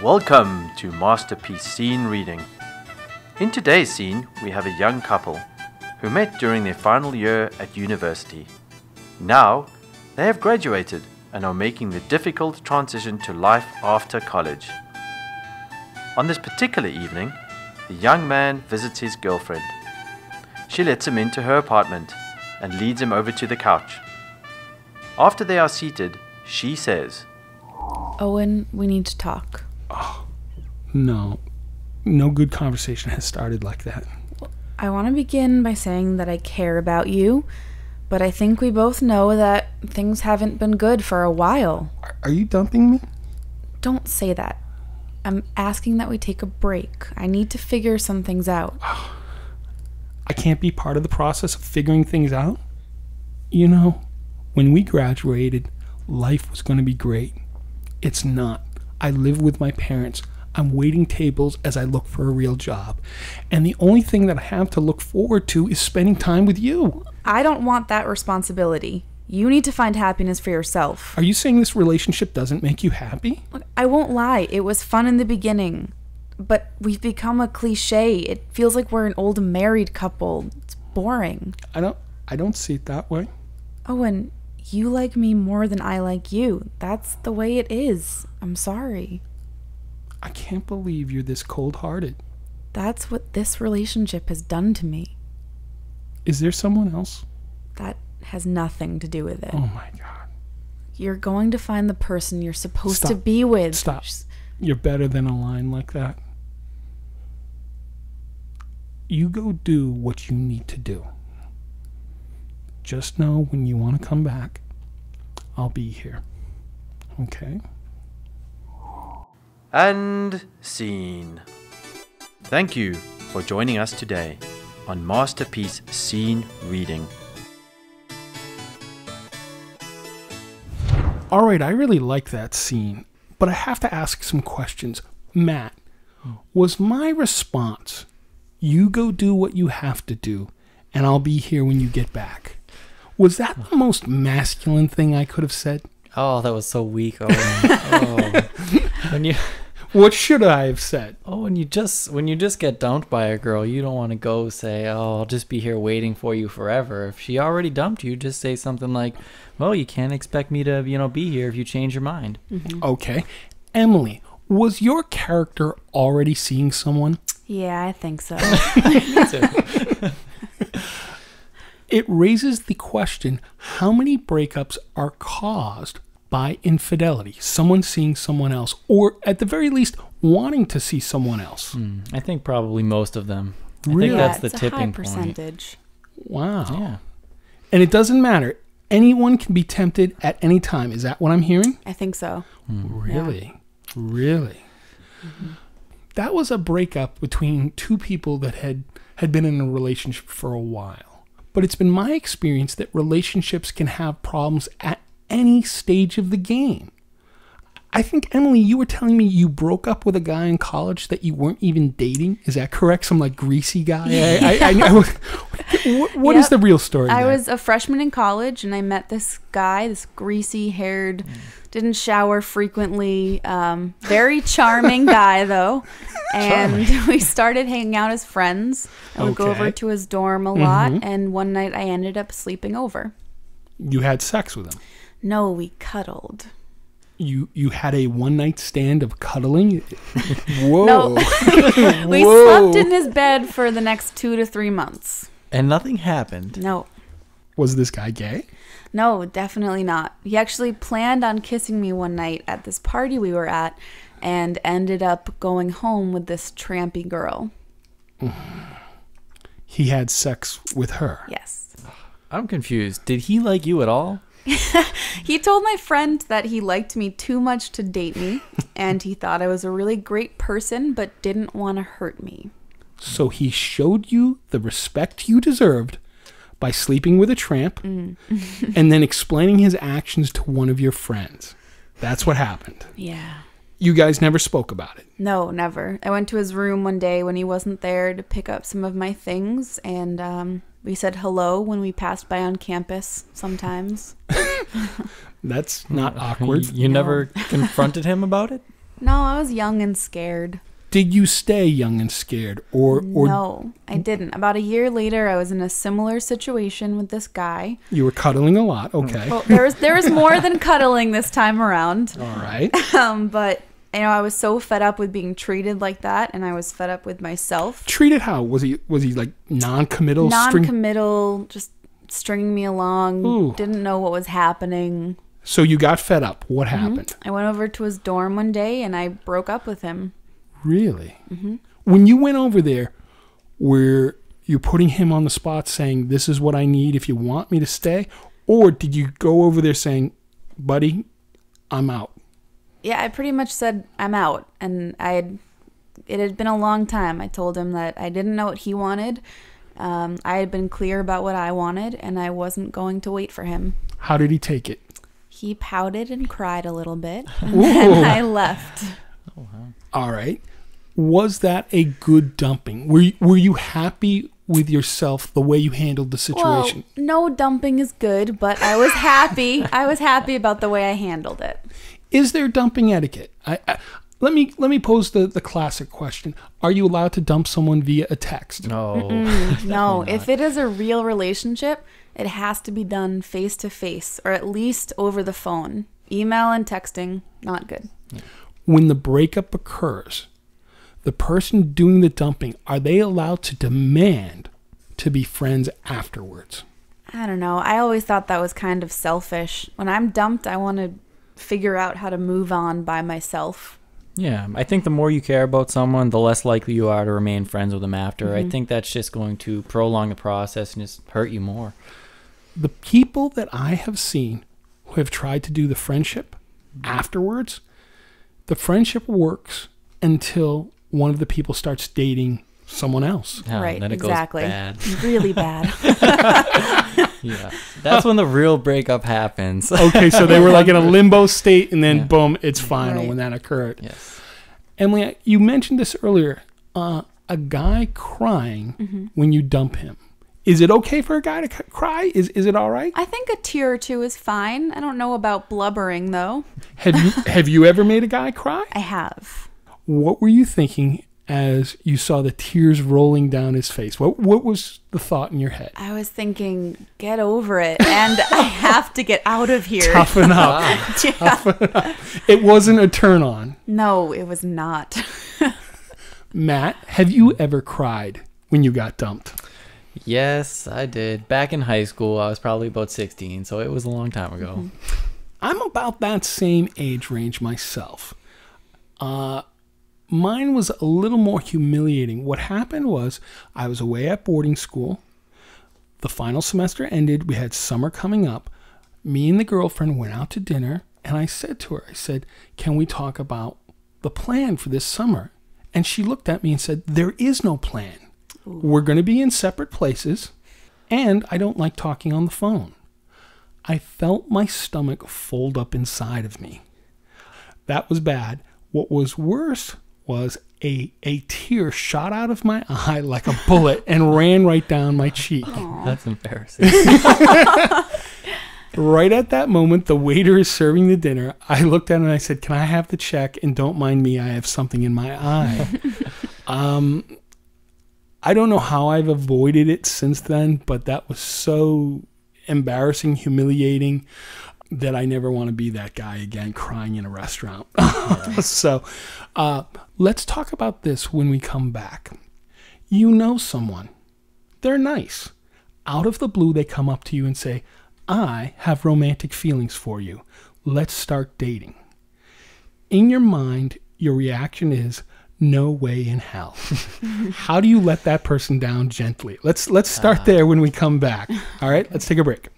Welcome to Masterpiece Scene Reading. In today's scene, we have a young couple who met during their final year at university. Now, they have graduated and are making the difficult transition to life after college. On this particular evening, the young man visits his girlfriend. She lets him into her apartment and leads him over to the couch. After they are seated, she says, "Owen, we need to talk." No good conversation has started like that. I want to begin by saying that I care about you, but I think we both know that things haven't been good for a while. Are you dumping me? Don't say that. I'm asking that we take a break. I need to figure some things out. I can't be part of the process of figuring things out? You know, when we graduated, life was going to be great. It's not. I live with my parents. I'm waiting tables as I look for a real job. And the only thing that I have to look forward to is spending time with you. I don't want that responsibility. You need to find happiness for yourself. Are you saying this relationship doesn't make you happy? Look, I won't lie. It was fun in the beginning. But we've become a cliche. It feels like we're an old married couple. It's boring. I don't see it that way. Owen, you like me more than I like you. That's the way it is. I'm sorry. I can't believe you're this cold-hearted. That's what this relationship has done to me. Is there someone else? That has nothing to do with it. Oh my God. You're going to find the person you're supposed Stop. to be with. Stop. You're better than a line like that. You go do what you need to do. Just know when you want to come back, I'll be here. Okay? And scene. Thank you for joining us today on Masterpiece Scene Reading. All right, I really like that scene, but I have to ask some questions. Matt, was my response, you go do what you have to do, and I'll be here when you get back, was that the most masculine thing I could have said? Oh, that was so weak, Owen. Oh. What should I have said? Oh, when you just get dumped by a girl, you don't want to go say, "Oh, I'll just be here waiting for you forever." If she already dumped you, just say something like, "Well, you can't expect me to, be here if you change your mind." Mm-hmm. Okay. Emily, was your character already seeing someone? Yeah, I think so. It raises the question, how many breakups are caused by infidelity? Someone seeing someone else, or at the very least, wanting to see someone else. I think probably most of them. Really? I think that's the it's tipping a high point. percentage. Wow. Yeah. And it doesn't matter. Anyone can be tempted at any time. Is that what I'm hearing? I think so. Really? Really? Mm-hmm. That was a breakup between two people that had been in a relationship for a while. But it's been my experience that relationships can have problems at any stage of the game. I think, Emily, you were telling me you broke up with a guy in college that you weren't even dating. Is that correct? Some greasy guy? What is the real story I there? was a freshman in college and I met this guy, this greasy haired, didn't shower frequently, very charming guy though. And we started hanging out as friends. I would go over to his dorm a lot, and one night I ended up sleeping over. You had sex with him? No, we cuddled. You had a one-night stand of cuddling? Whoa. No. We slept in his bed for the next 2 to 3 months. And nothing happened. No. Was this guy gay? No, definitely not. He actually planned on kissing me one night at this party we were at and ended up going home with this trampy girl. He had sex with her? Yes. I'm confused. Did he like you at all? He told my friend that he liked me too much to date me, and he thought I was a really great person, but didn't want to hurt me. So he showed you the respect you deserved by sleeping with a tramp and then explaining his actions to one of your friends. That's what happened. Yeah. You guys never spoke about it? No, never. I went to his room one day when he wasn't there to pick up some of my things, and we said hello when we passed by on campus sometimes. That's not awkward. You never confronted him about it? No, I was young and scared. Did you stay young and scared? Or No, I didn't. About a year later, I was in a similar situation with this guy. you were cuddling a lot? Okay. Well, there was more than cuddling this time around. All right. But I was so fed up with being treated like that, and I was fed up with myself. Treated how? Was he like non-committal? Non-committal, just stringing me along. Ooh. Didn't know what was happening. So you got fed up. What happened? I went over to his dorm one day, and I broke up with him. Really? When you went over there, were you putting him on the spot saying, this is what I need if you want me to stay? Or did you go over there saying, buddy, I'm out? Yeah, I pretty much said I'm out, and it had been a long time. I told him that I didn't know what he wanted. I had been clear about what I wanted, and I wasn't going to wait for him. How did he take it? He pouted and cried a little bit, and Ooh. then I left. All right. Was that a good dumping? Were you happy with yourself the way you handled the situation? Well, no dumping is good, but I was happy. I was happy about the way I handled it. Is there dumping etiquette? Let me pose the classic question. Are you allowed to dump someone via a text? No. No, if it is a real relationship, it has to be done face to face, or at least over the phone. Email and texting, not good. When the breakup occurs, the person doing the dumping, are they allowed to demand to be friends afterwards? I don't know. I always thought that was kind of selfish. When I'm dumped, I want to figure out how to move on by myself. Yeah, I think the more you care about someone, the less likely you are to remain friends with them after. I think that's just going to prolong the process and just hurt you more. The people that I have seen who have tried to do the friendship afterwards, the friendship works until one of the people starts dating someone else. Yeah, Right, then it exactly. goes bad. Really bad. Yeah, that's when the real breakup happens. Okay, so they were like in a limbo state, and then Yeah. boom, it's final Right. when that occurred. Yes. Emily, you mentioned this earlier. A guy crying when you dump him. Is it okay for a guy to cry? Is it all right? I think a tear or two is fine. I don't know about blubbering, though. Have you ever made a guy cry? I have. What were you thinking as you saw the tears rolling down his face? What was the thought in your head? I was thinking, get over it, and I have to get out of here. Toughen up. Yeah. It wasn't a turn on. No, it was not. Matt, have you ever cried when you got dumped? Yes, I did. Back in high school, I was probably about 16, so it was a long time ago. I'm about that same age range myself. Mine was a little more humiliating. What happened was I was away at boarding school. The final semester ended. We had summer coming up. Me and the girlfriend went out to dinner, and I said to her, can we talk about the plan for this summer? And she looked at me and said, there is no plan. We're going to be in separate places, and I don't like talking on the phone. I felt my stomach fold up inside of me. That was bad. What was worse was a tear shot out of my eye like a bullet and ran right down my cheek. That's embarrassing. Right at that moment, the waiter is serving the dinner. I looked at him and I said, can I have the check? And don't mind me, I have something in my eye. I don't know how I've avoided it since then, but that was so embarrassing, humiliating, that I never want to be that guy again crying in a restaurant. So let's talk about this when we come back. You know someone. They're nice. Out of the blue, they come up to you and say, I have romantic feelings for you. Let's start dating. In your mind, your reaction is, no way in hell. How do you let that person down gently? Let's start there when we come back. All right, let's take a break.